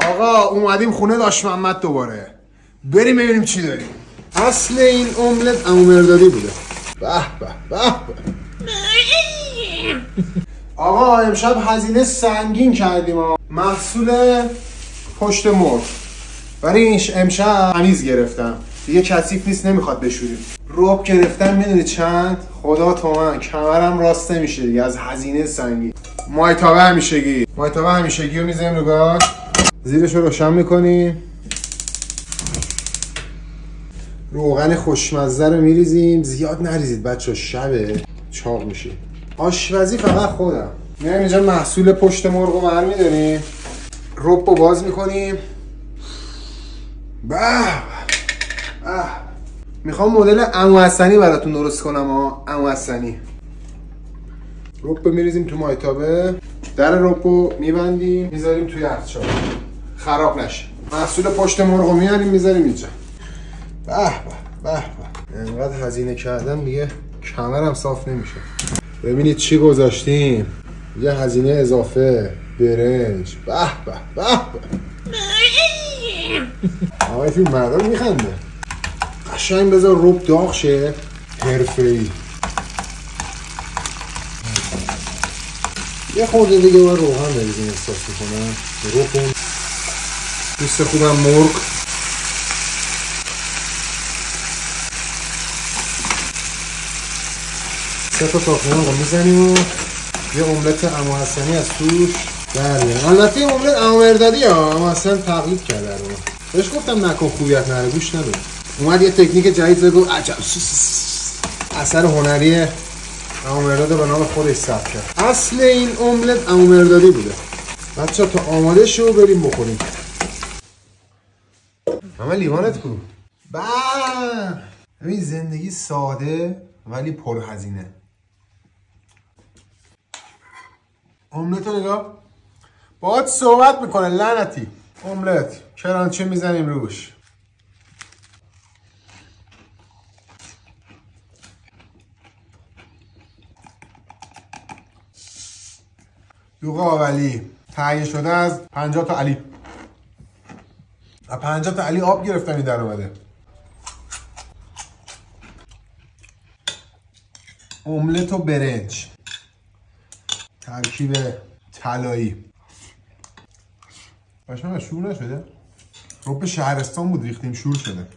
آقا اومدیم خونه داش محمد دوباره. بریم ببینیم چی داریم. اصل این املت عمو مردادی بوده. به به به به. آقا امشب هزینه سنگین کردیم محصول پشت مرغ. برای امشب تمیز گرفتم. دیگه کثیف نیست، نمیخواد بشوریم. رب گرفتم میدونی چند؟ خدا تومن. کمرم راست نمیشه دیگه از هزینه سنگین. مایتابه همیشگی رو میذاریم رو گاز. زیرش رو روشن میکنیم. روغن خوشمزه رو میریزیم. زیاد نریزید بچه، شبه چاق میشه. آشپزی فقط خودم. میایم اینجا محصول پشت مرغ رو برمیداریم. رب رو باز میکنیم. میخوام مدل عمو حسنی براتون درست کنم عمو حسنی. رب میریزیم تو مایتابه. در رب رو میبندیم میذاریم توی یخچال خراب نشه. محصول پشت مرغ رو میاریم میذاریم اینجا. به به به به. انقدر هزینه کردم دیگه کمرم صاف نمیشه. ببینید چی گذاشتیم. یه هزینه اضافه برنج. به به به به. آقای فیلم مردم میخنده. قشنگ بذار رب داغ شه. حرفه‌ای. یه خورده دیگه باید روغن بریزیم احساس میکنم. رب اون دوست خوبم مرغ. سه تا تاخونه رو میزنیم و یه املت عمو حسنی از توش در میاریم. البته این املت عمو مردادی عمو حسن تقلید کرده رو. بهش گفتم نکن خوبیت نره، گوش نداد. اومد یه تکنیک جدید زد گفت عجب اثر هنری عمو مرداد به نام خودش ثبت کرد. اصل این املت عمو مردادی بوده. بچه‌ها تا آماده شو بریم بخوریم. همه لیوانت کو. ببین زندگی ساده ولی پرهزینه. املت رو نگاه. باهات صحبت میکنه لعنتی. املت کرانچه میزنیم روش. دوغ آولی تهیه شده از 50 تا علی. از 50 تا علی آب گرفتم این در اومده. املت و برنج ترکیب طلایی. قشنگ شور نشده؟ رب شهرستان بود ریختیم شور شده.